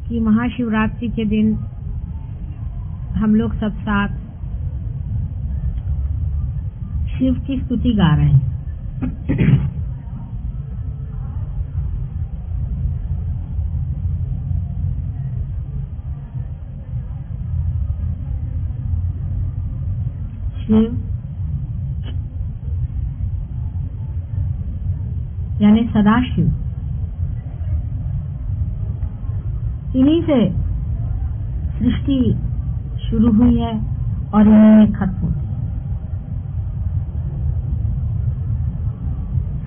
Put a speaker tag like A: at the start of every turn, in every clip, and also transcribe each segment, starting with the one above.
A: कि महाशिवरात्रि के दिन हम लोग सब साथ शिव की स्तुति गा रहे हैं। शिव यानी सदाशिव, इन्हीं से सृष्टि शुरू हुई है और इन्हीं में खत्म होती है।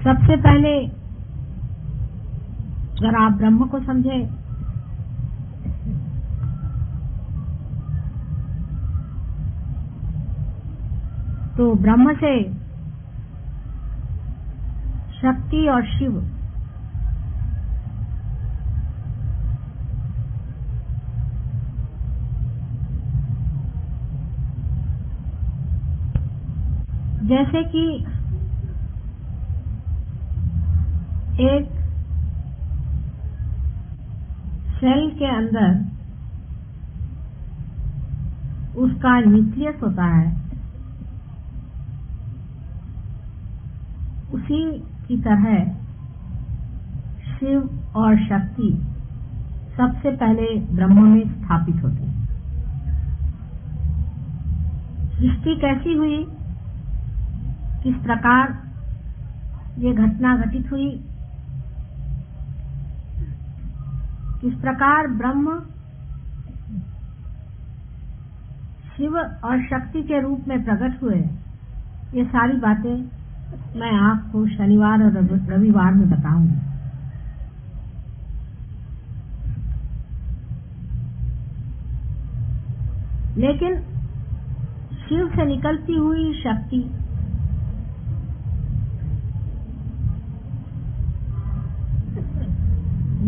A: सबसे पहले अगर आप ब्रह्म को समझे तो ब्रह्म से शक्ति और शिव जैसे कि एक सेल के अंदर उसका न्यूक्लियस होता है, उसी की तरह शिव और शक्ति सबसे पहले ब्रह्म में स्थापित होती है। सृष्टि कैसी हुई, किस प्रकार ये घटना घटित हुई, किस प्रकार ब्रह्म शिव और शक्ति के रूप में प्रकट हुए, ये सारी बातें मैं आपको शनिवार और रविवार में बताऊंगी। लेकिन शिव से निकलती हुई शक्ति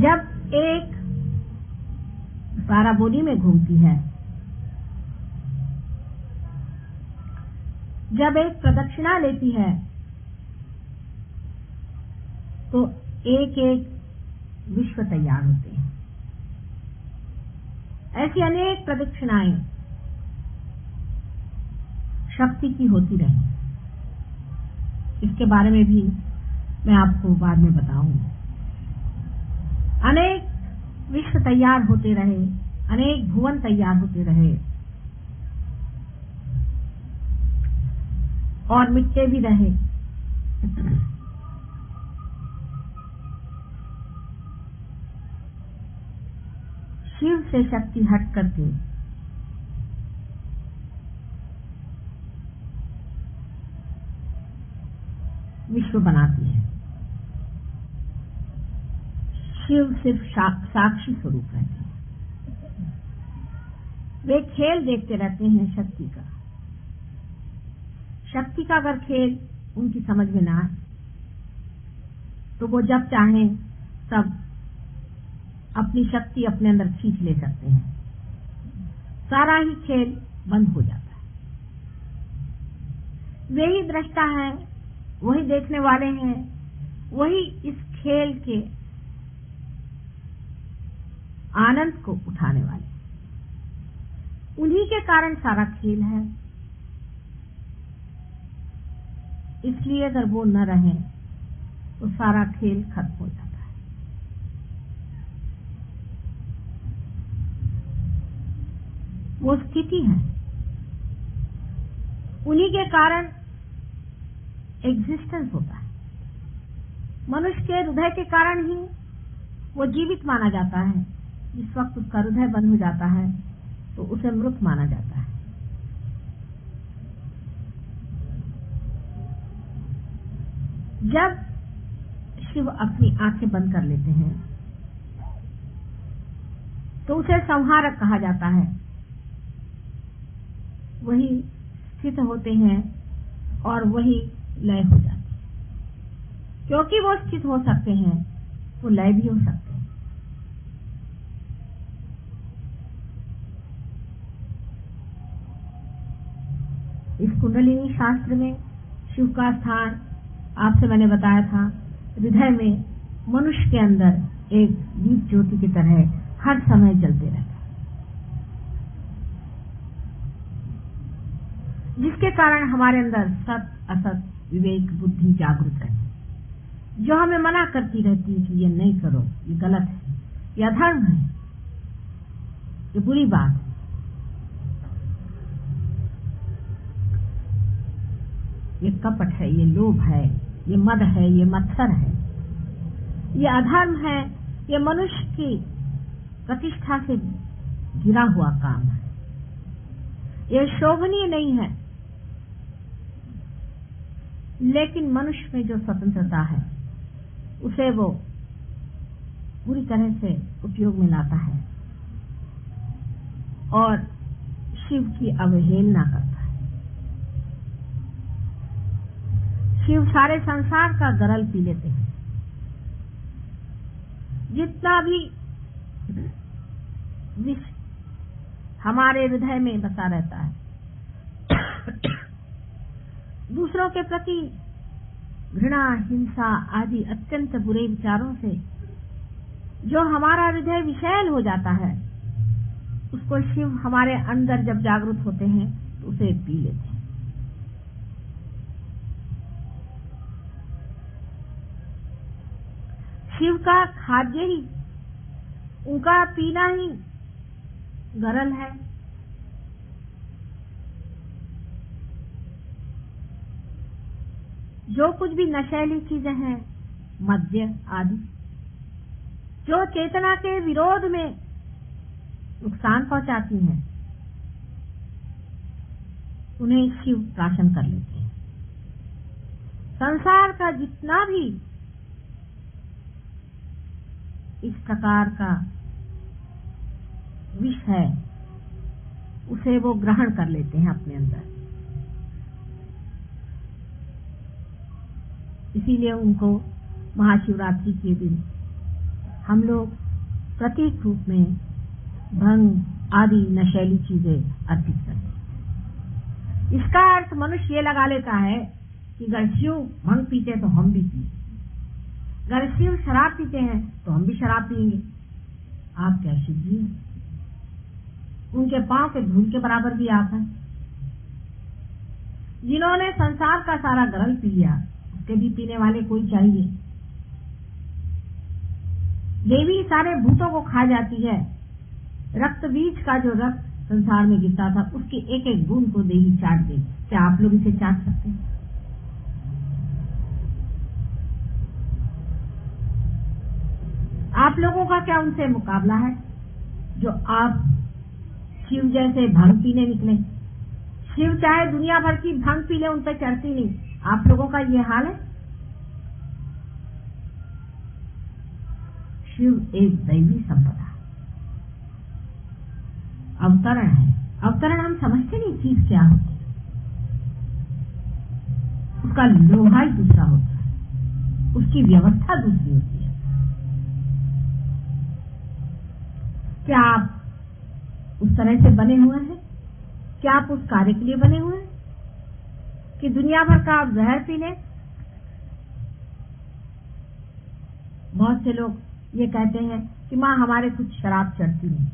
A: जब एक पाराबोली में घूमती है, जब एक प्रदक्षिणा लेती है, तो एक एक विश्व तैयार होते हैं। ऐसी अनेक प्रदक्षिणाएं शक्ति की होती रही। इसके बारे में भी मैं आपको बाद में बताऊंगी। अनेक विश्व तैयार होते रहे, अनेक भुवन तैयार होते रहे और मिटते भी रहे। शिव से शक्ति हट करके विश्व बनाती है। शिव सिर्फ साक्षी स्वरूप रहते हैं। वे खेल देखते रहते हैं शक्ति का। शक्ति का अगर खेल उनकी समझ में ना आए तो वो जब चाहें तब अपनी शक्ति अपने अंदर खींच ले सकते हैं। सारा ही खेल बंद हो जाता है। वे ही दृष्टा हैं, वही देखने वाले हैं, वही इस खेल के आनंद को उठाने वाले। उन्हीं के कारण सारा खेल है। इसलिए अगर वो न रहे तो सारा खेल खत्म हो जाता है। वो स्थिति है, उन्हीं के कारण एग्जिस्टेंस होता है। मनुष्य के हृदय के कारण ही वो जीवित माना जाता है। जिस वक्त उसका हृदय बंद हो जाता है तो उसे मृत माना जाता है। जब शिव अपनी आंखें बंद कर लेते हैं तो उसे संहारक कहा जाता है। वही स्थित होते हैं और वही लय हो जाते हैं। क्योंकि वो स्थित हो सकते हैं, वो लय भी हो सकते हैं। इस कुंडलिनी शास्त्र में शिव का स्थान आपसे मैंने बताया था, हृदय में मनुष्य के अंदर एक दीप ज्योति की तरह हर समय जलते रहता है, जिसके कारण हमारे अंदर सत असत विवेक बुद्धि जागृत रहती है, जो हमें मना करती रहती है कि ये नहीं करो, ये गलत है, ये अधर्म है, ये बुरी बात है। ये कपट है, ये लोभ है, ये मद है, ये मत्सर है, ये अधर्म है, ये मनुष्य की प्रतिष्ठा से गिरा हुआ काम है, ये शोभनीय नहीं है। लेकिन मनुष्य में जो स्वतंत्रता है उसे वो पूरी तरह से उपयोग में लाता है और शिव की अवहेलना करता है। शिव सारे संसार का गरल पी लेते हैं। जितना भी विष हमारे हृदय में बसा रहता है, दूसरों के प्रति घृणा, हिंसा आदि अत्यंत बुरे विचारों से जो हमारा हृदय विषैल हो जाता है, उसको शिव हमारे अंदर जब जागृत होते हैं तो उसे पी लेते हैं। शिव का खाद्य ही, उनका पीना ही गरल है। जो कुछ भी नशेली चीजें हैं, मद्य आदि, जो चेतना के विरोध में नुकसान पहुंचाती हैं, उन्हें शिव प्राशन कर लेते हैं। संसार का जितना भी इस प्रकार का विष है, उसे वो ग्रहण कर लेते हैं अपने अंदर। इसीलिए उनको महाशिवरात्रि के दिन हम लोग प्रतीक रूप में भंग आदि नशेली चीजें अर्पित करते हैं। इसका अर्थ मनुष्य ये लगा लेता है कि अगर शिव भंग पीते तो हम भी पिए, अगर शिव शराब पीते हैं तो हम भी शराब पिएंगे। आप क्या शिव जी? उनके पांव के धूल के बराबर भी आप हैं। जिन्होंने संसार का सारा गरल पी लिया, उसके भी पीने वाले कोई चाहिए। देवी सारे भूतों को खा जाती है। रक्त बीज का जो रक्त संसार में गिरता था, उसके एक एक बूंद को देवी चाट दे। क्या आप लोग इसे चाट सकते हैं? आप लोगों का क्या उनसे मुकाबला है, जो आप शिव जैसे भंग पीने निकले? शिव चाहे दुनिया भर की भंग पी ले, उन पर चढ़ती नहीं। आप लोगों का ये हाल है। शिव एक दैवी संपदा, अवतरण है। अवतरण हम समझते नहीं चीज क्या होती है। उसका लोहा ही दूसरा होता है, उसकी व्यवस्था दूसरी होती है। क्या आप उस तरह से बने हुए हैं? क्या आप उस कार्य के लिए बने हुए हैं कि दुनिया भर का आप जहर पी लें? बहुत से लोग ये कहते हैं कि माँ हमारे कुछ शराब चढ़ती नहीं।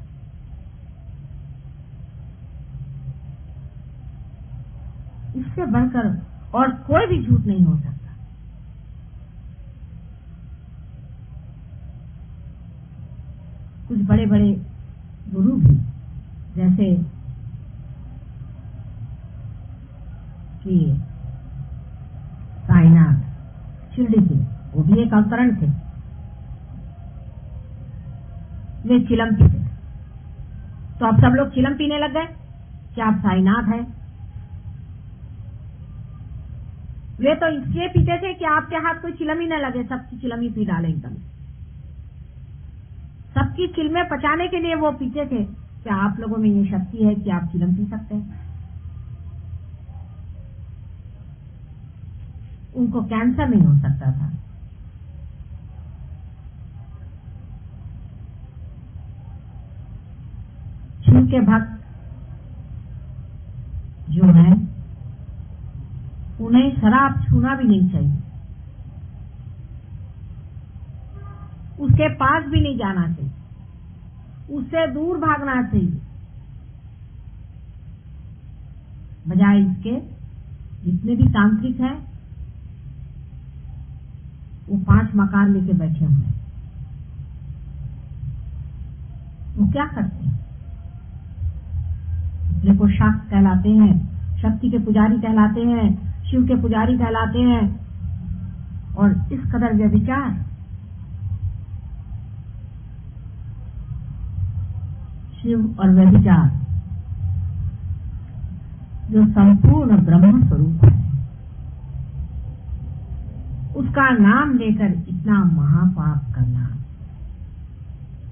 A: इससे बढ़कर और कोई भी झूठ नहीं हो सकता। कुछ बड़े बड़े गुरु भी, जैसे कि साईनाथ शिरडी के, वो भी एक अवतरण थे। वे चिलम पीते। तो अब सब लोग चिलम पीने लग गए। क्या आप साईनाथ हैं? वे तो इसलिए पीते थे कि आपके हाथ कोई चिलम ही न लगे, सबकी चिलम ही पी डाले एकदम। सबकी चिलमें पचाने के लिए वो पीते थे। क्या आप लोगों में ये शक्ति है कि आप चिलम पी सकते हैं? उनको कैंसर नहीं हो सकता था। शिव के भक्त जो हैं, उन्हें शराब छूना भी नहीं चाहिए, उसके पास भी नहीं जाना चाहिए। उससे दूर भागना चाहिए। बजाय इसके जितने भी तांत्रिक हैं वो 5 मकार लेके बैठे हुए हैं। वो क्या करते हैं? अपने को शाक्त कहलाते हैं, शक्ति के पुजारी कहलाते हैं, शिव के पुजारी कहलाते हैं, और इस कदर व्यभिचार। शिव और व्यभिचार जो संपूर्ण ब्रह्म स्वरूप है, उसका नाम लेकर इतना महापाप करना,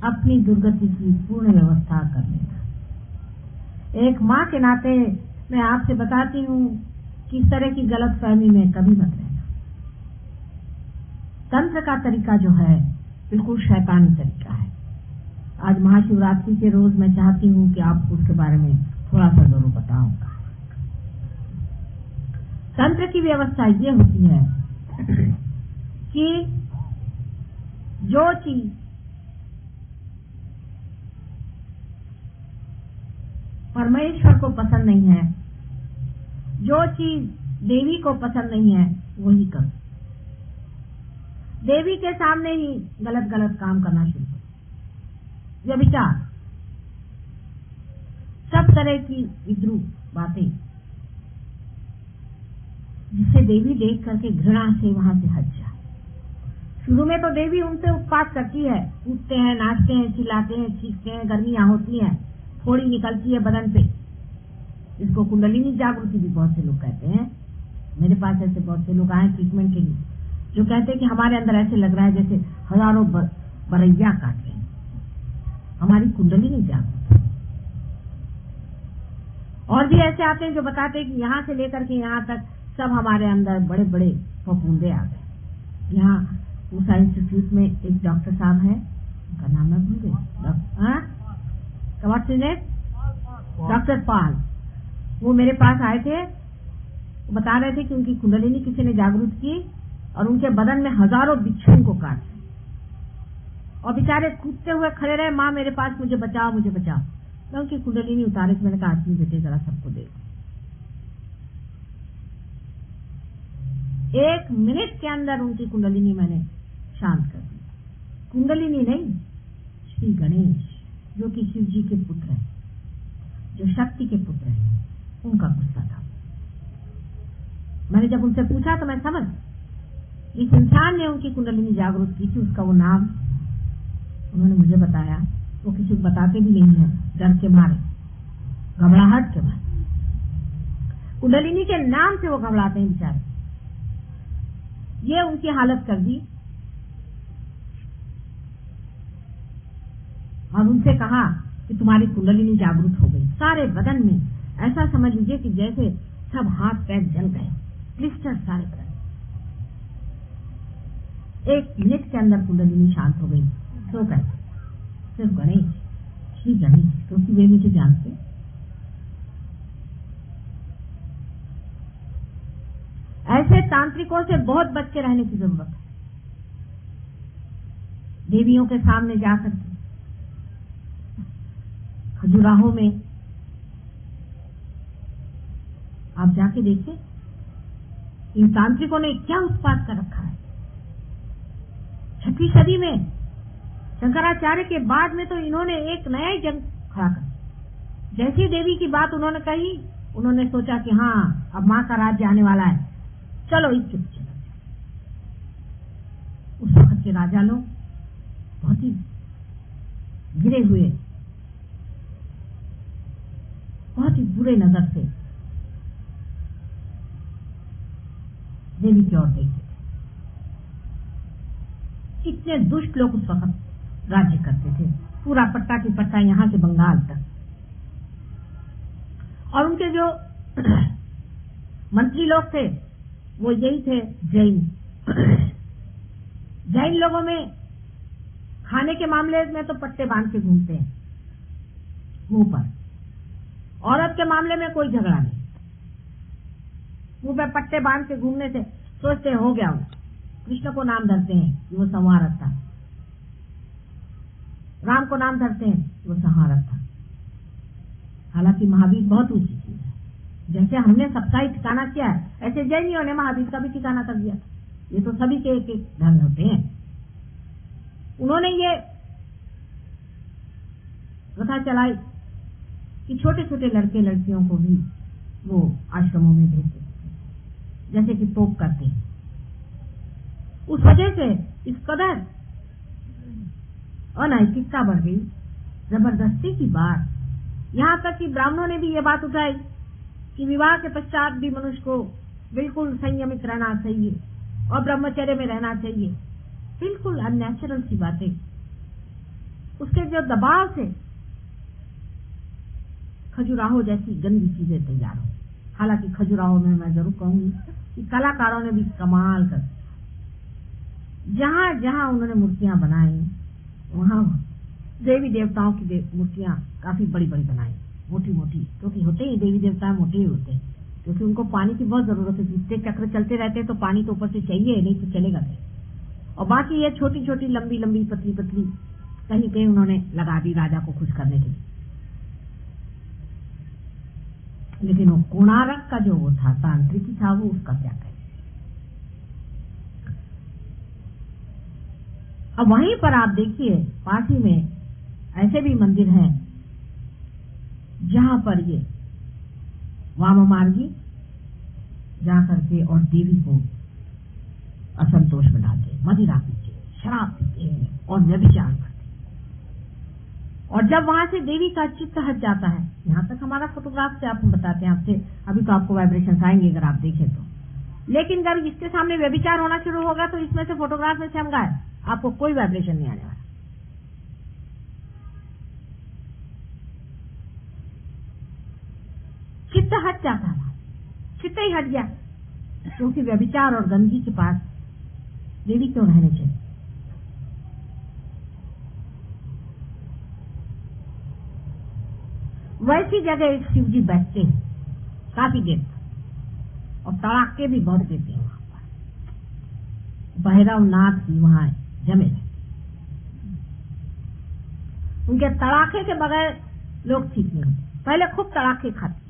A: अपनी दुर्गति की पूर्ण व्यवस्था कर लेना। एक माँ के नाते मैं आपसे बताती हूँ कि इस तरह की गलत फहमी में कभी मत रहना। तंत्र का तरीका जो है बिल्कुल शैतानी तरीका है। आज महाशिवरात्रि के रोज मैं चाहती हूँ कि आपको उसके बारे में थोड़ा सा जरूर बताऊंगा। तंत्र की व्यवस्था ये होती है कि जो चीज परमेश्वर को पसंद नहीं है, जो चीज देवी को पसंद नहीं है, वही करो। देवी के सामने ही गलत गलत काम करना शुरू करो। व्यभिचार, सब तरह की विद्रूप बातें, जिससे देवी देख करके घृणा से वहां से हट जाए। शुरू में तो देवी उनसे उत्पात करती है, कूदते हैं, नाचते हैं, चिल्लाते हैं, चीखते हैं, गर्मियां होती हैं, थोड़ी निकलती है बदन पे। इसको कुंडलिनी जागृति भी बहुत से लोग कहते हैं। मेरे पास ऐसे बहुत से लोग आए ट्रीटमेंट के लिए, जो कहते हैं कि हमारे अंदर ऐसे लग रहा है जैसे हजारों बरैया काट रहे हैं, हमारी कुंडलिनी जागृति। और भी ऐसे आते हैं जो बताते हैं कि यहाँ से लेकर के यहाँ तक सब हमारे अंदर बड़े बड़े फफूंदे आ गए। यहाँ पूसा इंस्टीट्यूट में एक डॉक्टर साहब है, उनका नाम मैं भूल गई, डॉक्टर पाल। वो मेरे पास आए थे, वो बता रहे थे कि उनकी कुंडलिनी किसी ने जागृत की और उनके बदन में हजारों बिच्छुओं को काट, और बेचारे कूदते हुए खड़े रहे, माँ मेरे पास, मुझे बचाओ मुझे बचाओ। मैं उनकी कुंडलिनी उतारे तो मैंने कहा आदमी बेटे जरा सबको देखो। 1 मिनट के अंदर उनकी कुंडलिनी मैंने शांत कर दी। कुंडलिनी नहीं, श्री गणेश जो कि शिव जी के पुत्र हैं, जो शक्ति के पुत्र हैं, उनका गुस्सा था। मैंने जब उनसे पूछा तो मैं समझ, इस इंसान ने उनकी कुंडलिनी जागृत की थी, उसका वो नाम उन्होंने मुझे बताया। वो किसी को बताते भी नहीं है, डर के मारे, घबराहट के मारे। कुंडलिनी के नाम से वो घबराते हैं बेचारे। ये उनकी हालत कर दी। और उनसे कहा कि तुम्हारी कुंडलिनी जागृत हो गई सारे बदन में। ऐसा समझ लीजिए कि जैसे सब हाथ पैर जल गए, क्लिस्टर सारे बदन। 1 मिनट के अंदर कुंडलिनी शांत हो गई। तो गए सिर्फ गणेश, श्री गणेश, क्योंकि वे मुझे जानते। ऐसे तांत्रिकों से बहुत बच के रहने की जरूरत है। देवियों के सामने जाकर के, खजुराहो में आप जाके देखिए, इन तांत्रिकों ने क्या उत्पात कर रखा है। 6वीं सदी में शंकराचार्य के बाद में तो इन्होंने एक नया ही जंग खड़ा कर। जैसी देवी की बात उन्होंने कही, उन्होंने सोचा कि हाँ अब माँ का राज्य आने वाला है, चलो इसके पीछे। उस वक्त के राजा लोग बहुत ही गिरे हुए, बहुत ही बुरे नजर से देवी की ओर देखते थे। कितने दुष्ट लोग उस वक्त राज्य करते थे, पूरा पट्टा की पट्टा यहां से बंगाल तक। और उनके जो मंत्री लोग थे वो यही थे, जैन। जैन लोगों में खाने के मामले में तो पट्टे बांध के घूमते हैं मुंह पर। औरत के मामले में कोई झगड़ा नहीं, मुंह पे पट्टे बांध के घूमने से सोचते हो गया। कृष्ण को नाम धरते हैं कि वो संवारक था। राम को नाम धरते हैं, वो संहारक था। हालांकि महावीर बहुत ऊंची चीज है। जैसे हमने सबका ही ठिकाना किया है, ऐसे जैनियों ने महावीर का भी ठिकाना कर दिया। ये तो सभी के एक एक धर्म होते हैं। उन्होंने ये प्रथा चलाई कि छोटे छोटे लड़के लड़कियों को भी वो आश्रमों में भेजते, जैसे कि तोप करते हैं। उस वजह से इस कदर अनैतिकता बढ़ गई, जबरदस्ती की बात। यहाँ तक कि ब्राह्मणों ने भी ये बात उठाई कि विवाह के पश्चात भी मनुष्य को बिल्कुल संयमित रहना चाहिए और ब्रह्मचर्य में रहना चाहिए। बिल्कुल अननेचुरल सी बातें। उसके जो दबाव से खजुराहो जैसी गंदी चीजें तैयार हो। हालांकि खजुराहो में मैं जरूर कहूंगी कि कलाकारों ने भी कमाल कर, जहां जहां उन्होंने मूर्तियां बनाई, वहां देवी देवताओं की मूर्तियां काफी बड़ी बड़ी बनाई, मोटी मोटी, क्योंकि होते ही देवी देवता मोटे ही होते हैं, क्योंकि उनको पानी की बहुत जरूरत है। जितने चक्र चलते रहते हैं तो पानी तो ऊपर से चाहिए, नहीं तो चलेगा नहीं। और बाकी ये छोटी छोटी लंबी लंबी पतली पतली कहीं कहीं उन्होंने लगा दी राजा को खुश करने के लिए। लेकिन वो कोणार्क का जो वो था, तांत्रिक था, वो उसका क्या कहे। अब वहीं पर आप देखिए पास ही में ऐसे भी मंदिर हैं जहां पर ये वाम मार्गी जा करके और देवी को असंतोष में डालते हैं, मदिरा पीते, शराब पीते हैं और व्यभिचार करते हैं। और जब वहां से देवी का चित्त हट जाता है, यहाँ तक हमारा फोटोग्राफ से आपको बताते हैं, आपसे अभी तो आपको वाइब्रेशन आएंगे अगर आप देखें तो। लेकिन अगर इसके सामने व्यभिचार होना शुरू होगा तो इसमें से फोटोग्राफ में से हम गायब, आपको कोई वाइब्रेशन नहीं आने वाला। चित्त हट जाता था, चित्त ही हट गया, क्योंकि व्यभिचार और गंदगी के पास देवी क्यों रहने चाहिए। वैसी जगह शिव जी बैठते हैं काफी देर तक, और तड़ाके भी बहुत देते हैं वहां पर। भैरव नाथ भी वहां जमे, उनके तड़ाके के बगैर लोग ठीक नहीं होते। पहले खूब तड़ाके खाते,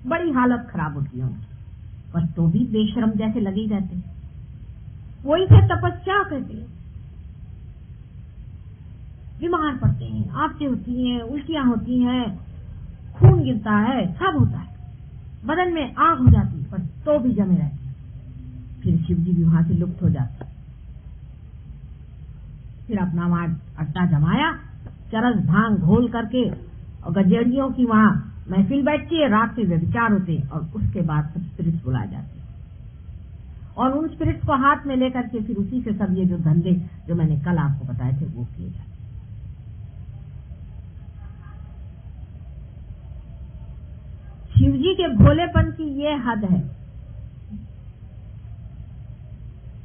A: बड़ी हालत खराब होती है उनकी, पर तो भी बेशरम जैसे लगे ही रहते। वो इसे तपस्या कहते हैं। बीमार पड़ते हैं, आंखें होती हैं, उल्टियां होती हैं, खून गिरता है, सब होता है, बदन में आग हो जाती, पर तो भी जमे रहते हैं। फिर शिव जी भी वहां से लुप्त हो जाते। फिर अपना वहां अट्टा जमाया, चरस भांग घोल करके, और गजेड़ियों की वहां महफिल बैठती है, रात से व्यभिचार होते, और उसके बाद सब स्पिरिट्स बुलाए जाते हैं, और उन स्पिरिट्स को हाथ में लेकर के फिर उसी से सब ये जो धंधे जो मैंने कल आपको बताए थे वो किए जाते। शिवजी के भोलेपन की ये हद है,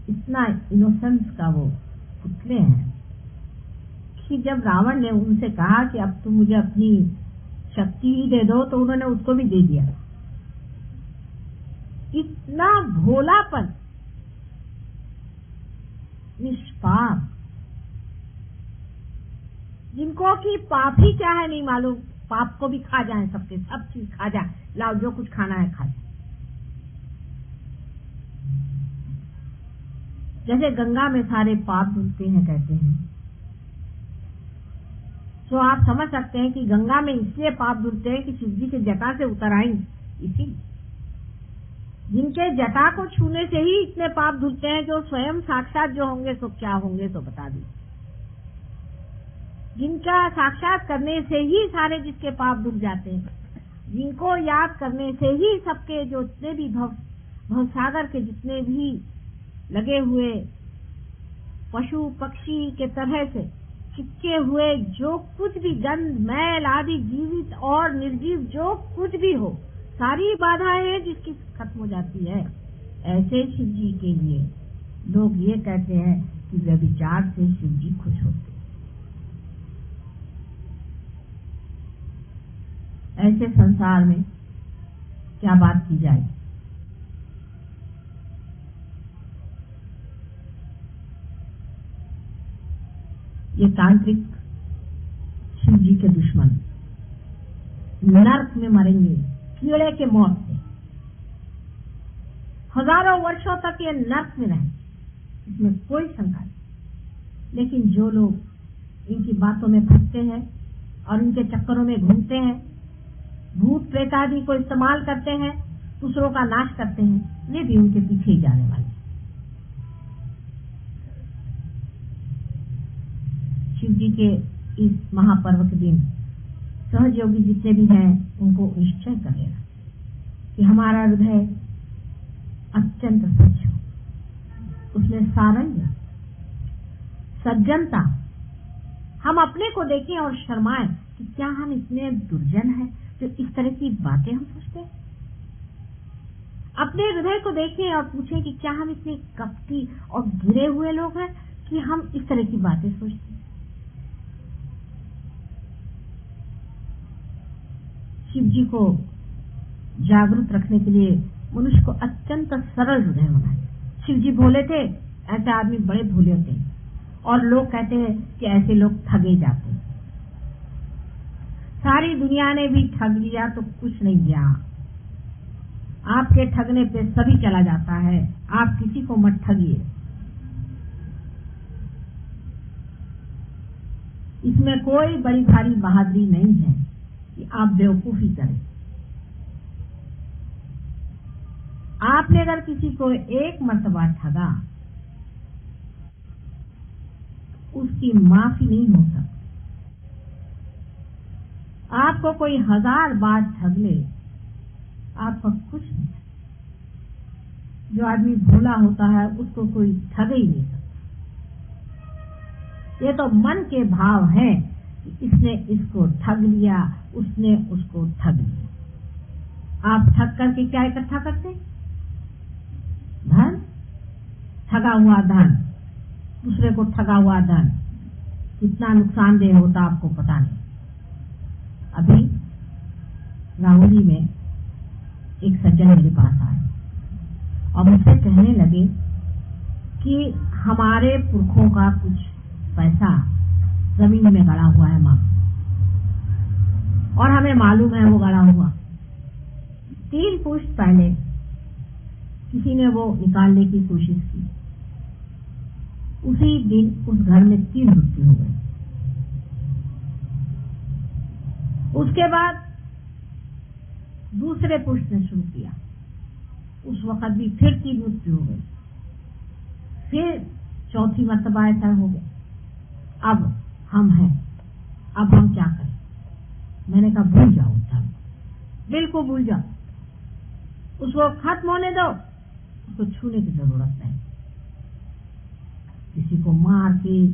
A: इतना इनोसेंस का वो पुतले हैं कि जब रावण ने उनसे कहा कि अब तुम मुझे अपनी शक्ति ही दे दो, तो उन्होंने उसको भी दे दिया। इतना भोलापन, निष्पाप, जिनको कि पाप ही क्या है नहीं मालूम, पाप को भी खा जाए, सबके सब चीज खा जाए, लाओ जो कुछ खाना है खा जाए। जैसे गंगा में सारे पाप धुलते हैं कहते हैं, तो आप समझ सकते हैं कि गंगा में इसलिए पाप धुलते हैं कि शिवजी के जटा से उतर आई, इसी जिनके जटा को छूने से ही इतने पाप धुलते हैं, जो स्वयं साक्षात जो होंगे सो क्या होंगे तो बता दी। जिनका साक्षात करने से ही सारे जिसके पाप धुल जाते हैं, जिनको याद करने से ही सबके जो जितने भी भवसागर के जितने भी लगे हुए पशु पक्षी के तरह से चिपके हुए जो कुछ भी गंध मैल आदि जीवित और निर्जीव जो कुछ भी हो, सारी बाधाएं हैं जिसकी खत्म हो जाती है। ऐसे शिव जी के लिए लोग ये कहते हैं कि व्यभिचार से शिव जी खुश होते। ऐसे संसार में क्या बात की जाए। ये तांत्रिक शिव जी के दुश्मन नरक में मरेंगे कीड़े के मौत से। हजारों वर्षों तक ये नरक में रहे, इसमें कोई शंका नहीं। लेकिन जो लोग इनकी बातों में फंसते हैं और इनके चक्करों में घूमते हैं, भूत प्रेत आदि को इस्तेमाल करते हैं, दूसरों का नाश करते हैं, वे भी उनके पीछे ही जाने वाले। शिव जी के इस महापर्व के दिन सहयोगी जितने भी हैं उनको निश्चय कर लेना कि हमारा हृदय अत्यंत स्वच्छ हो, उसमें सारंग सज्जनता, हम अपने को देखें और शर्माएं कि क्या हम इतने दुर्जन हैं जो इस तरह की बातें हम सोचते हैं। अपने हृदय को देखें और पूछें कि क्या हम इतने कपटी और गिरे हुए लोग हैं कि हम इस तरह की बातें सोचते हैं। शिव जी को जागरूक रखने के लिए मनुष्य को अत्यंत सरल हृदय होना है। शिव जी भोले थे, ऐसे आदमी बड़े भोले होते हैं, और लोग कहते हैं कि ऐसे लोग ठगे जाते हैं। सारी दुनिया ने भी ठग लिया तो कुछ नहीं गया, आपके ठगने पे सभी चला जाता है, आप किसी को मत ठगिए। इसमें कोई बड़ी भारी बहादुरी नहीं है कि आप बेवकूफी करें। आपने अगर किसी को एक मर्तबा ठगा, उसकी माफी नहीं हो सकती। आपको कोई 1000 बार ठग ले, आपका कुछ नहीं। जो आदमी भोला होता है उसको कोई ठग ही नहीं सकता। ये तो मन के भाव है कि इसने इसको ठग लिया, उसने उसको ठग लिया। आप ठग करके क्या इकट्ठा करते? धन, ठगा हुआ धन, दूसरे को ठगा हुआ धन कितना नुकसानदेह होता आपको पता नहीं। अभी राहुली में एक सज्जन मेरे पास आए और मुझसे कहने लगे कि हमारे पुरखों का कुछ पैसा जमीन में गड़ा हुआ है मां, और हमें मालूम है वो गड़ा हुआ। 3 पुश्त पहले किसी ने वो निकालने की कोशिश की, उसी दिन उस घर में 3 मृत्यु हो गई। उसके बाद दूसरे पुष्ट ने शुरू किया, उस वक्त भी फिर 3 मृत्यु हो गई। फिर चौथी मर्तबा ऐसा हो गया। अब हम हैं, अब हम क्या करें? मैंने कहा भूल जाओ धर्म, बिल्कुल भूल जाओ, उसको खत्म होने दो, उसको छूने की जरूरत नहीं। किसी को मार के,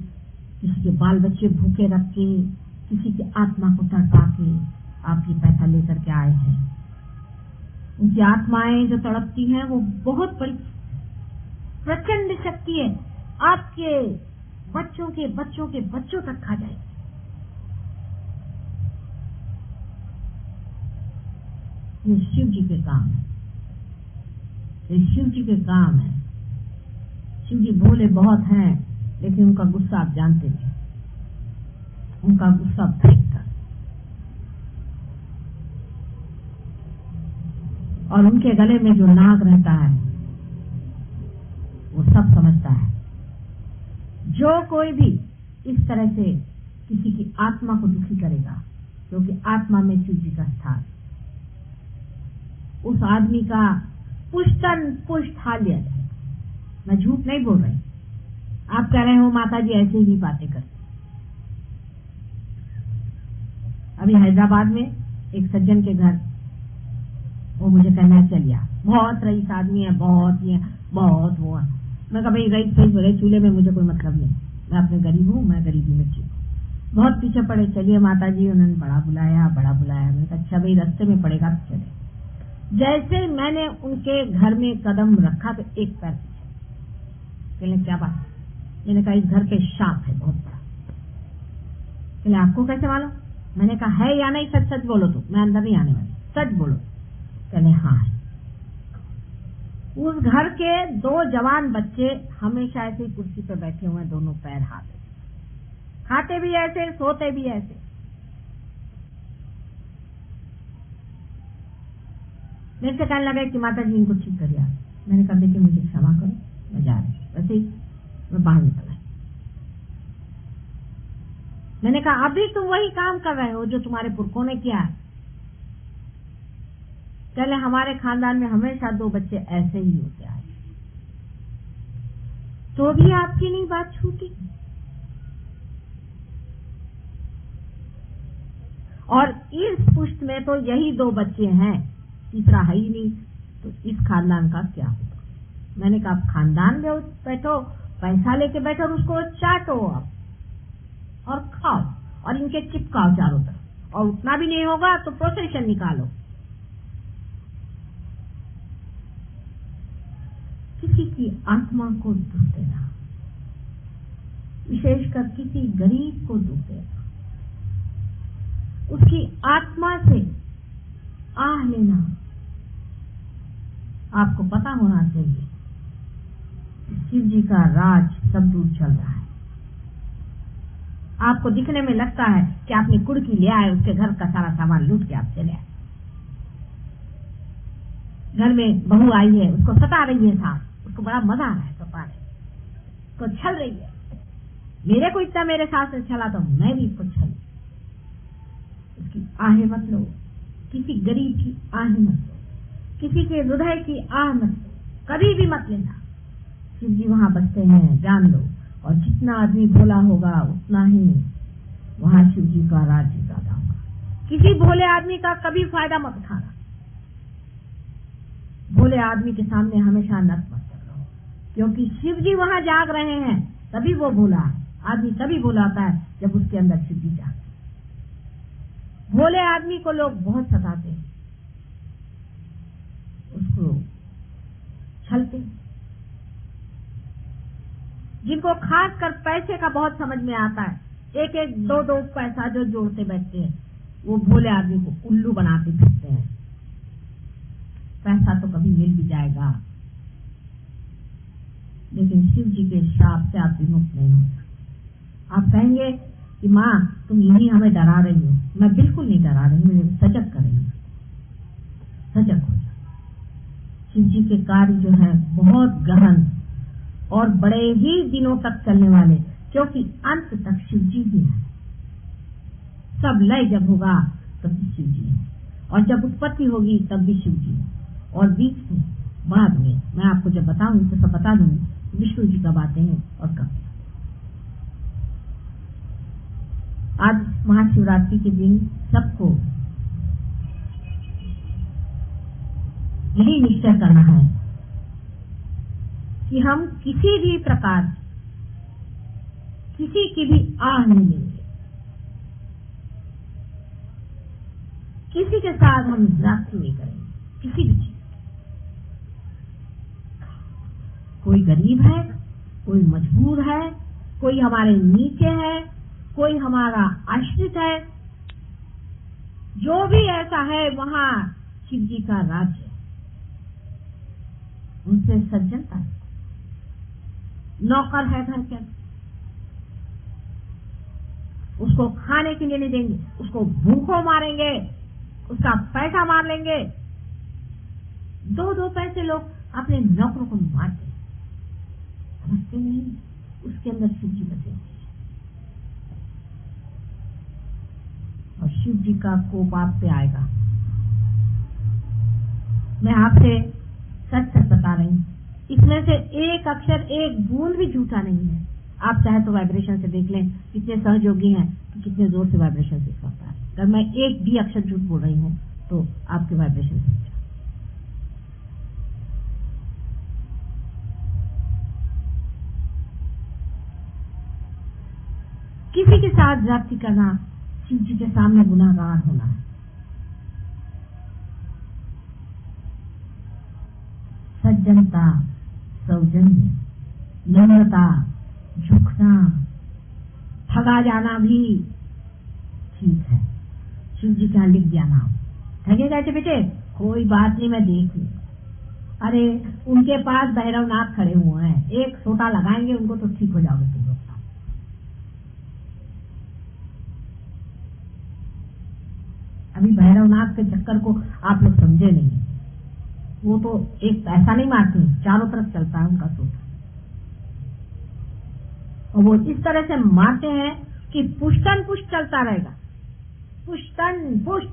A: किसी के बाल बच्चे भूखे रख के, किसी की आत्मा को तड़पा के आप ये पैसा लेकर के आए हैं। उनकी आत्माएं जो तड़पती हैं वो बहुत बड़ी प्रचंड शक्ति है, आपके बच्चों के बच्चों के बच्चों तक खा जाएगी। ये शिव जी के काम है, ये शिव जी के काम है। शिव जी भोले बहुत हैं, लेकिन उनका गुस्सा आप जानते थे, उनका गुस्सा फेंकता, और उनके गले में जो नाग रहता है वो सब समझता है। जो कोई भी इस तरह से किसी की आत्मा को दुखी करेगा, क्योंकि आत्मा में शिव जी का स्थान, उस आदमी का पुष्टन पुष्ट हाल लिया जाए। मैं झूठ नहीं बोल रही, आप कह रहे हो माता जी ऐसे ही बातें करते। अभी हैदराबाद में एक सज्जन के घर वो मुझे कहना चलिया, बहुत रईस आदमी है, बहुत ये बहुत वो है। मैं कहा भाई रईस चूल्हे में मुझे कोई मतलब नहीं, मैं अपने गरीब हूँ, मैं गरीबी में ठीक हूँ। बहुत पीछे पड़े, चलिए माता जी, उन्होंने बड़ा बुलाया। मैंने कहा अच्छा भाई रास्ते में पड़ेगा तो चले। जैसे मैंने उनके घर में कदम रखा तो एक पैर पीछे। कहने क्या बात? मैंने कहा इस घर के शाप है बहुत बड़ा। कहने आपको कैसे मालूम? मैंने कहा है या नहीं, सच सच बोलो, तो मैं अंदर नहीं आने वाली, सच बोलो। कहने हाँ है। उस घर के 2 जवान बच्चे हमेशा ऐसे ही कुर्सी पर बैठे हुए, दोनों पैर हाथ, खाते भी ऐसे, सोते भी ऐसे। मेरे से कहने लगे कि माता जी इनको ठीक करिए। मैंने कहा देखिए मुझे क्षमा करो, मैं जा रही। वैसे ही मैं बाहर निकल आई। मैंने कहा अभी तुम वही काम कर रहे हो जो तुम्हारे पुरखों ने किया है। पहले हमारे खानदान में हमेशा 2 बच्चे ऐसे ही होते आए, तो भी आपकी नहीं बात छूटी। और इस पुष्ट में तो यही 2 बच्चे हैं, तीसरा है ही नहीं, तो इस खानदान का क्या होगा। मैंने कहा आप खानदान में बैठो, पैसा लेके बैठो और उसको चाटो आप और खाओ और इनके चिपकाओ चारों तरफ, और उतना भी नहीं होगा तो प्रोसेशन निकालो। किसी की आत्मा को दुख देना, विशेषकर किसी गरीब को दुख देना, उसकी आत्मा से आह लेना, आपको पता होना चाहिए शिव जी का राज सब दूर चल रहा है। आपको दिखने में लगता है कि आपने कुड़की ले आए, उसके घर का सारा सामान लूट के आप चले आए। घर में बहू आई है, उसको सता रही है सास, उसको बड़ा मजा आ रहा है सताने को, छल रही है। मेरे को इतना मेरे सास ने छला तो मैं भी इसको छल। उसकी आहें मत लो, किसी गरीब की आहें मत लो, किसी के हृदय की आह मत लो, कभी भी मत लेना। शिव जी वहां बसते हैं, जान लो। और जितना आदमी भोला होगा उतना ही वहां शिव जी का राज्य ज्यादा होगा। किसी भोले आदमी का कभी फायदा मत उठाना। भोले आदमी के सामने हमेशा नत मत करो, क्योंकि शिव जी वहां जाग रहे हैं, तभी वो भोला आदमी तभी भोला होता है जब उसके अंदर शिव जी जागते। भोले आदमी को लोग बहुत सताते हैं, उसको छलते। जिनको खास कर पैसे का बहुत समझ में आता है, 1-1, 2-2 पैसा जो जोड़ते बैठते हैं, वो भोले आदमी को उल्लू बनाते फिरते हैं। पैसा तो कभी मिल भी जाएगा, लेकिन शिव जी के श्राप से आप विमुक्त नहीं हो सकते। आप कहेंगे कि माँ तुम यही हमें डरा रही हो। मैं बिल्कुल नहीं डरा रही, मुझे सजग कर रही हूँ। सजग हो जाए। शिव जी के कार्य जो है बहुत गहन और बड़े ही दिनों तक चलने वाले, क्योंकि अंत तक शिव जी ही है। सब लय जब होगा तब भी शिव जी है, और जब उत्पत्ति होगी तब भी शिव जी है, और बीच में बाद में मैं आपको जब बताऊंगी तो सब बता दूंगी विष्णु जी कब आते हैं और कब। आज महाशिवरात्रि के दिन सबको यही निश्चय करना है कि हम किसी भी प्रकार किसी की भी आह नहीं लेंगे, किसी के साथ हम जाति नहीं करेंगे, किसी भी चीज। कोई गरीब है, कोई मजबूर है, कोई हमारे नीचे है, कोई हमारा आश्रित है, जो भी ऐसा है वहां शिव जी का राज्य, उनसे सज्जनता है। नौकर है घर के, उसको खाने के लिए नहीं देंगे, उसको भूखों मारेंगे, उसका पैसा मार लेंगे। 2-2 पैसे लोग अपने नौकरों को मारते, समझते नहीं उसके अंदर शिव जी बसे और शिव जी का कोप आप पे आएगा। मैं आपसे सच सच बता रही हूँ, इसमें से एक अक्षर, एक बूंद भी झूठा नहीं है। आप चाहे तो वाइब्रेशन से देख लें कितने सहयोगी हैं तो कितने जोर से वाइब्रेशन से सकता है। अगर मैं एक भी अक्षर झूठ बोल रही हूँ तो आपके वाइब्रेशन से। किसी के साथ जाति करना शिव जी के सामने गुनाहगार होना है। सज्जनता, सौजन्य, नम्रता, झुकना, ठगा जाना भी ठीक है। शिव जी का लिख दिया नाम, ठगे गए बेटे, कोई बात नहीं मैं देख लूं। अरे उनके पास भैरवनाथ खड़े हुए हैं, एक सोटा लगाएंगे उनको तो ठीक हो जाओगे तुम लोग। अभी भैरवनाथ के चक्कर को आप लोग समझे नहीं। वो तो एक ऐसा नहीं मारते, चारों तरफ चलता है उनका सूत्र, और वो इस तरह से मारते हैं कि पुष्टन पुष्ट चलता रहेगा, पुष्टन पुष्ट।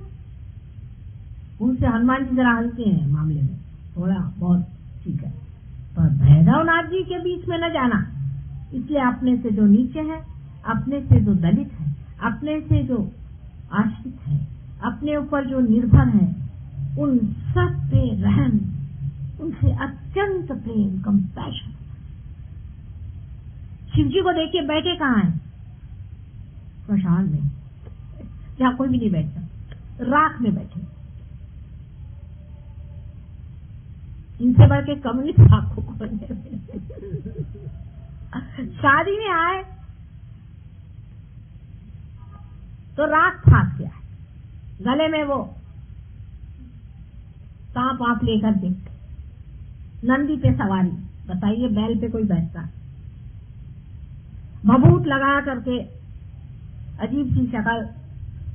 A: उनसे हनुमान जी जरा हल्के हैं मामले में, थोड़ा बहुत ठीक है, पर भैरवनाथ जी के बीच में न जाना। इसलिए अपने से जो नीचे है, अपने से जो दलित है, अपने से जो आश्रित है, अपने ऊपर जो निर्भर है, उन सब पे रहम, उनसे अत्यंत प्रेम, कंपैशन। शिव जी को देखिए बैठे कहाँ हैं? श्मशान में, जहाँ कोई भी नहीं बैठता, राख में बैठे। इनसे बढ़ के कम्युनिस्ट आंखों को शादी में आए तो राख फाक गया, गले में वो सांप आप लेकर के, नंदी पे सवारी। बताइए बैल पे कोई बैठता? भभूत लगा करके, अजीब सी शक्ल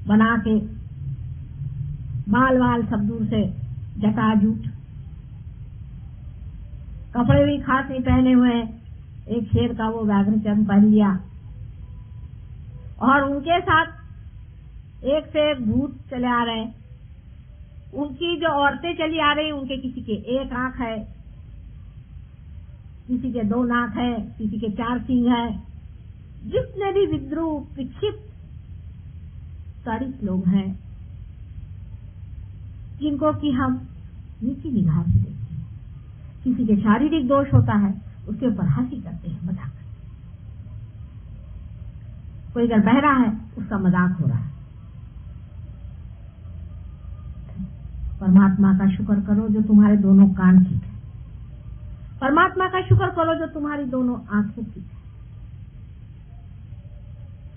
A: बना के, बाल वाल सब दूर से, जटाजूट, कपड़े भी खास नहीं पहने हुए, एक शेर का वो व्याघ्र चर्म पहन लिया, और उनके साथ एक से एक भूत चले आ रहे हैं। उनकी जो औरतें चली आ रही, उनके किसी के एक आंख है, किसी के 2 नाक है, किसी के 4 सींग है। जितने भी विद्रूप विक्षिप्त तारीफ लोग हैं, जिनको कि हम नीची निगाह से देखते हैं। किसी के शारीरिक दोष होता है, उसके ऊपर हंसी करते हैं, मजाक करते हैं। कोई अगर बहरा है, उसका मजाक हो रहा है। परमात्मा का शुक्र करो जो तुम्हारे दोनों कान ठीक है, परमात्मा का शुक्र करो जो तुम्हारी दोनों आंखें ठीक है।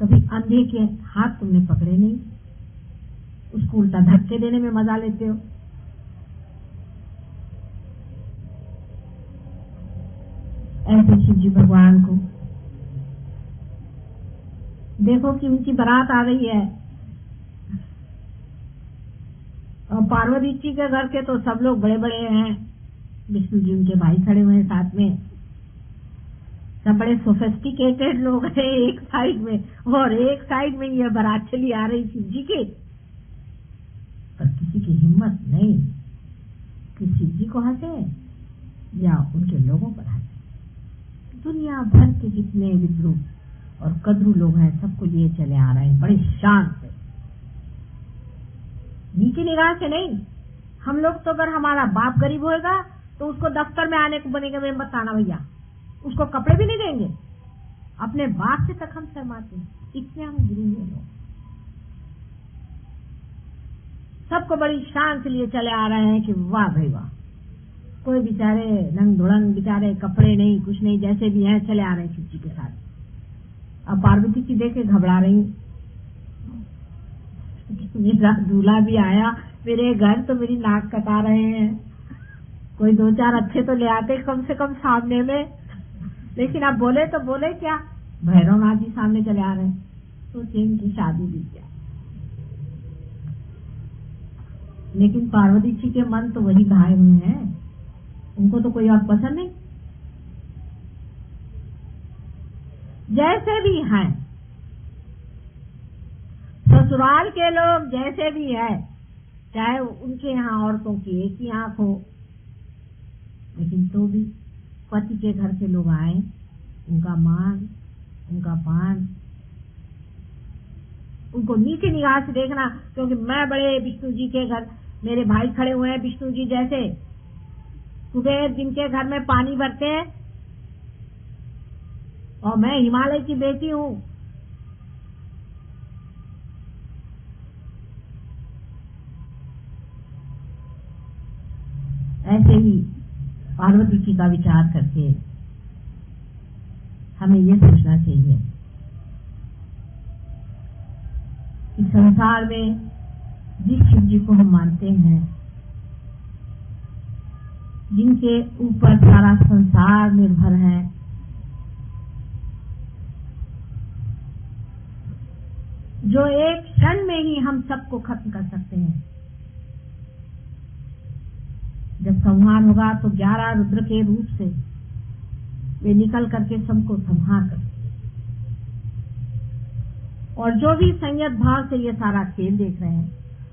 A: कभी अंधे के हाथ तुमने पकड़े नहीं, उसको उल्टा धक्के देने में मजा लेते हो। ऐसे शिव जी भगवान को देखो कि उनकी बारात आ गई है, और पार्वती जी के घर के तो सब लोग बड़े बड़े हैं, विष्णु जी उनके भाई खड़े हुए हैं साथ में, सब बड़े सोफिस्टिकेटेड लोग हैं एक साइड में, और एक साइड में ये बारात चली आ रही शिव जी की। पर किसी की हिम्मत नहीं कि शिव जी को हंसे या उनके लोगों पर हंसे। दुनिया भर के जितने विद्रूप और कद्रू लोग हैं, सबको लिए चले आ रहे हैं बड़ी शान से, नीची निगाह से नहीं। हम लोग तो अगर हमारा बाप गरीब होएगा तो उसको दफ्तर में आने को बनेगा, मैं बताना भैया, उसको कपड़े भी नहीं देंगे। अपने बाप से तक हम शर्माते हैं, इतने हम गिरे हुए लोग। सबको बड़ी शान से लिए चले आ रहे हैं कि वाह भाई वाह। कोई बेचारे रंग धुड़ंग, बेचारे कपड़े नहीं, कुछ नहीं, जैसे भी हैं चले आ रहे हैं शिव जी के साथ। अब पार्वती जी देखे घबरा रही, मेरा दूल्हा भी आया मेरे घर तो मेरी नाक कटा रहे हैं। कोई 2-4 अच्छे तो ले आते कम से कम सामने में, लेकिन अब बोले तो बोले क्या, भैरवनाथ जी सामने चले आ रहे हैं, सोचिए इनकी शादी भी क्या। लेकिन पार्वती जी के मन तो वही भाए हुए हैं, उनको तो कोई और पसंद नहीं। जैसे भी हैं ससुराल के लोग, जैसे भी है, चाहे उनके यहाँ औरतों की एक ही आंख हो, लेकिन तो भी पति के घर से लोग आए, उनका मान, उनका पान, उनको नीचे निगाह से देखना। क्योंकि मैं बड़े विष्णु जी के घर, मेरे भाई खड़े हुए हैं विष्णु जी जैसे, सुबह जिनके घर में पानी भरते हैं, और मैं हिमालय की बेटी हूँ। ऐसे ही पार्वती जी का विचार करके हमें ये सोचना चाहिए कि संसार में जिस शिव जी को हम मानते हैं, जिनके ऊपर सारा संसार निर्भर है, जो एक क्षण में ही हम सबको खत्म कर सकते हैं। जब संहार होगा तो 11 रुद्र के रूप से वे निकल करके सबको संहार कर, और जो भी संयत भाव से ये सारा खेल देख रहे हैं,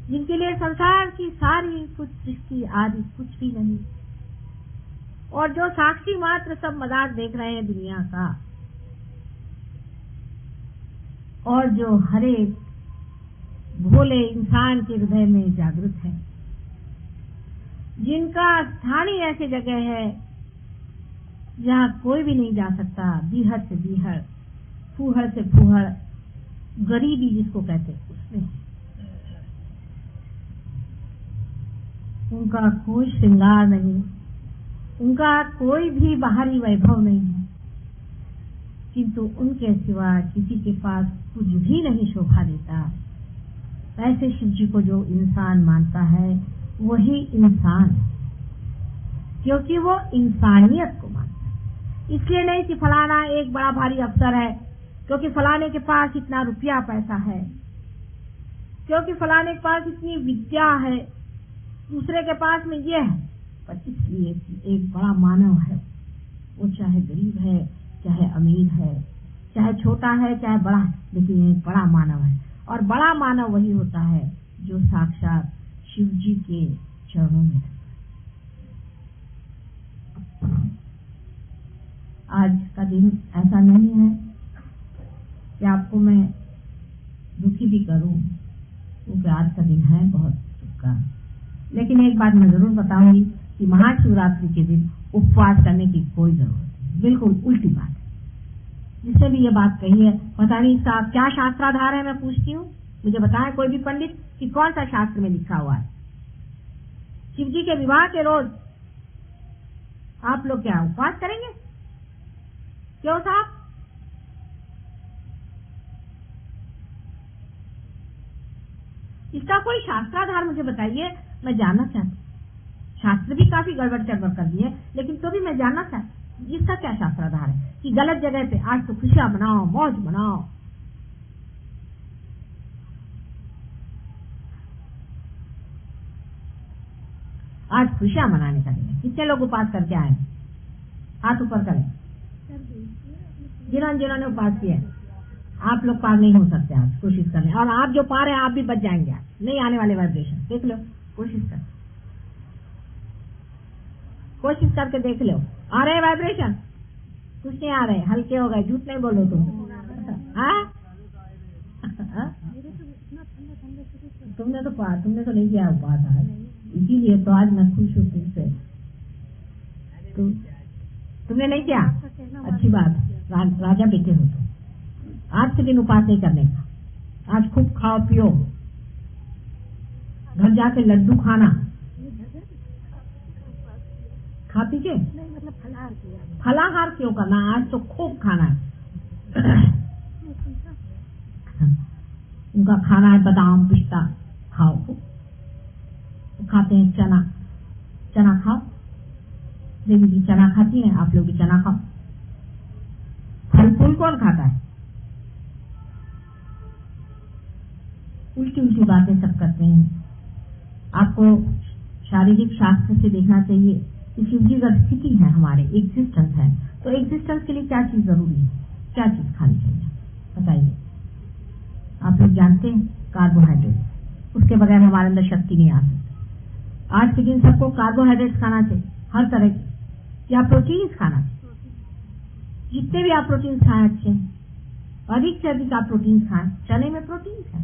A: जिनके लिए संसार की सारी कुछ सृष्टि आदि कुछ भी नहीं, और जो साक्षी मात्र सब मजाक देख रहे हैं दुनिया का, और जो हर एक भोले इंसान के हृदय में जागृत है, जिनका स्थान ही ऐसी जगह है जहाँ कोई भी नहीं जा सकता, बीहड़ से बीहड़, फूहड़ से फूहड़, गरीबी जिसको कहते हैं उसमें उनका कोई श्रृंगार नहीं, उनका कोई भी बाहरी वैभव नहीं है, किंतु उनके सिवा किसी के पास कुछ भी नहीं शोभा देता। ऐसे शिव जी को जो इंसान मानता है वही इंसान है, क्योंकि वो इंसानियत को मानता है। इसलिए नहीं कि फलाना एक बड़ा भारी अफसर है, क्योंकि फलाने के पास इतना रुपया पैसा है, क्योंकि फलाने के पास इतनी विद्या है, दूसरे के पास में ये है, पर इसलिए कि एक बड़ा मानव है, वो चाहे गरीब है, चाहे अमीर है, चाहे छोटा है, चाहे बड़ा है, लेकिन एक बड़ा मानव है। और बड़ा मानव वही होता है जो साक्षात शिव जी के चरणों में। आज का दिन ऐसा नहीं है कि आपको मैं दुखी भी करूं, क्योंकि आज का दिन है बहुत सुख का। लेकिन एक बात मैं जरूर बताऊंगी कि महाशिवरात्रि के दिन उपवास करने की कोई जरूरत नहीं, बिल्कुल उल्टी बात है। जिसने भी ये बात कही है, पता नहीं इसका क्या शास्त्राधार है, मैं पूछती हूँ, मुझे बताएं कोई भी पंडित कि कौन सा शास्त्र में लिखा हुआ है। शिव जी के विवाह के रोज आप लोग क्या उपवास करेंगे? क्यों साहब? इसका कोई शास्त्राधार मुझे बताइए, मैं जानना चाहती। शास्त्र भी काफी गड़बड़ चड़बड़ कर दी है, लेकिन तो भी मैं जानना चाहती इसका क्या शास्त्राधार है कि गलत जगह पे आज तो खुशियां मनाओ, मौज मनाओ। आज खुशियां मनाने का दिन है। कितने लोग उपास करके आए? हाथ ऊपर करें जिन्होंने उपास किया। आप लोग पार नहीं हो सकते, आज कोशिश कर लें। और आप जो पार हैं आप भी बच जाएंगे, आज नहीं आने वाले वाइब्रेशन। देख लो, कोशिश कर, कोशिश करके देख लो। आ रहे वाइब्रेशन? कुछ नहीं आ रहे, हल्के हो गए। झूठ नहीं बोलो तुम। तुमने तो नहीं किया उपास आज, इसीलिए तो आज मैं खुश हूँ तुमसे। तुमने नहीं किया, अच्छी बात। राजा बेटे हो तुम। आज के दिन उपास नहीं करने का। आज खूब खाओ पियो, घर जाके लड्डू खाना, खा पी के मतलब फलाहार क्यों करना? आज तो खूब खाना है। उनका खाना है बादाम पिस्ता, खाओ। वो खाते हैं चना खाओ। देवी जी चना खाती हैं, आप लोग भी चना खाओ। फल फूल कौन खाता है? उल्टी उल्टी बातें सब करते हैं। आपको शारीरिक शास्त्र से देखना चाहिए कि शिव जी अगर स्थिति है, हमारे एग्जिस्टेंस है, तो एग्जिस्टेंस के लिए क्या चीज जरूरी है, क्या चीज खानी चाहिए बताइए। आप लोग जानते हैं कार्बोहाइड्रेट, उसके बगैर हमारे अंदर शक्ति नहीं आ सकती। आज के दिन सबको कार्बोहाइड्रेट्स खाना चाहिए, हर तरह की, या प्रोटीन खाना चाहिए। जितने भी आप प्रोटीन खाएं अच्छे हैं, अधिक से अधिक आप प्रोटीन खाएं। चने में प्रोटीन है,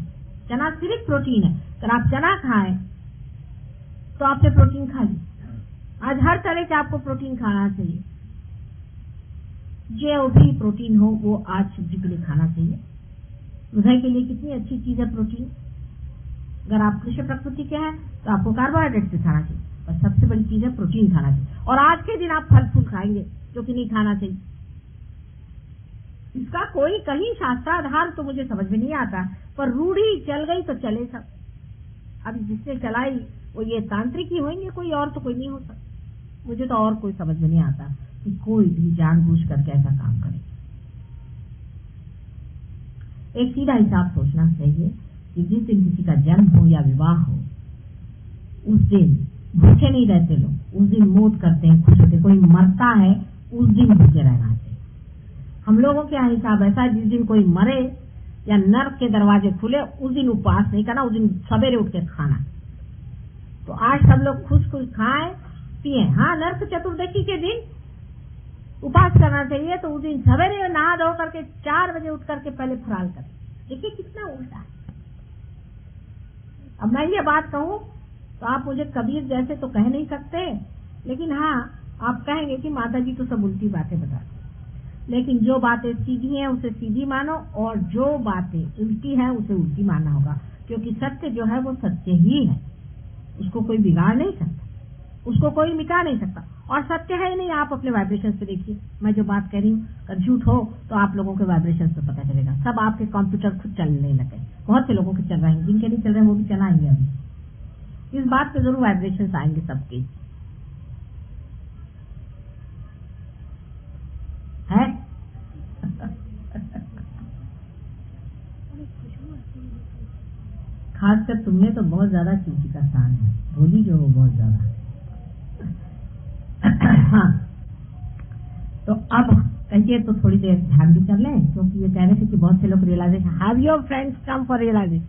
A: चना सिर्फ प्रोटीन है। अगर आप चना खाएं तो आपने प्रोटीन खा लिया। आज हर तरह के आपको प्रोटीन खाना चाहिए। जो भी प्रोटीन हो वो आज शिव जी के लिए खाना चाहिए। हृदय के लिए कितनी अच्छी चीज है प्रोटीन। अगर आप कृष्ण प्रकृति के हैं तो आपको कार्बोहाइड्रेट भी खाना चाहिए, और सबसे बड़ी चीज है प्रोटीन खाना चाहिए। और आज के दिन आप फल फूल खाएंगे जो कि नहीं खाना चाहिए। इसका कोई कहीं शास्त्राधार तो मुझे समझ में नहीं आता, पर रूढ़ी चल गई तो चले सब। अभी जिसने चलाई वो ये तांत्रिक ही होंगे, कोई और तो कोई नहीं हो सकता। मुझे तो और कोई समझ में नहीं आता कि कोई भी जानबूझ करके ऐसा काम करे। एक सीधा हिसाब सोचना चाहिए कि जिस दिन किसी का जन्म हो या विवाह हो, उस दिन भूखे नहीं रहते लोग, उस दिन मौत करते हैं, खुश होते। कोई मरता है उस दिन भूखे रहना चाहिए। हम लोगों के यहाँ हिसाब ऐसा है, जिस दिन कोई मरे या नर्क के दरवाजे खुले उस दिन उपवास नहीं करना, उस दिन सवेरे उठ के खाना। तो आज सब लोग खुश खुश खाएं पिए। हाँ, नर्क चतुर्दशी के दिन उपवास करना चाहिए, तो उस दिन सवेरे नहा धो करके 4 बजे उठ करके पहले फराल करें। देखिए कितना उल्टा है। अब मैं ये बात कहूं तो आप मुझे कबीर जैसे तो कह नहीं सकते, लेकिन हाँ आप कहेंगे कि माता जी तो सब उल्टी बातें बताते, लेकिन जो बातें सीधी हैं उसे सीधी मानो, और जो बातें उल्टी हैं उसे उल्टी मानना होगा, क्योंकि सत्य जो है वो सत्य ही है, उसको कोई बिगाड़ नहीं सकता, उसको कोई मिटा नहीं सकता। और सत्य है ही नहीं। आप अपने वाइब्रेशन पे देखिए, मैं जो बात कह रही हूँ अगर झूठ हो तो आप लोगों के वाइब्रेशन पे पता चलेगा। सब आपके कंप्यूटर खुद चलने लगे, बहुत से लोगों के चल रहे हैं, जिनके नहीं चल रहे हैं वो भी चलाएंगे। अभी इस बात पे जरूर वाइब्रेशन आएंगे सबके, है खासकर तुमने तो बहुत ज्यादा चूची का स्थान है, भोली जो हो बहुत ज्यादा। हाँ, तो अब कहिए तो थोड़ी देर ध्यान भी कर लें, क्योंकि ये कह रहे थे कि बहुत से लोग realization, have your friends come for realisation.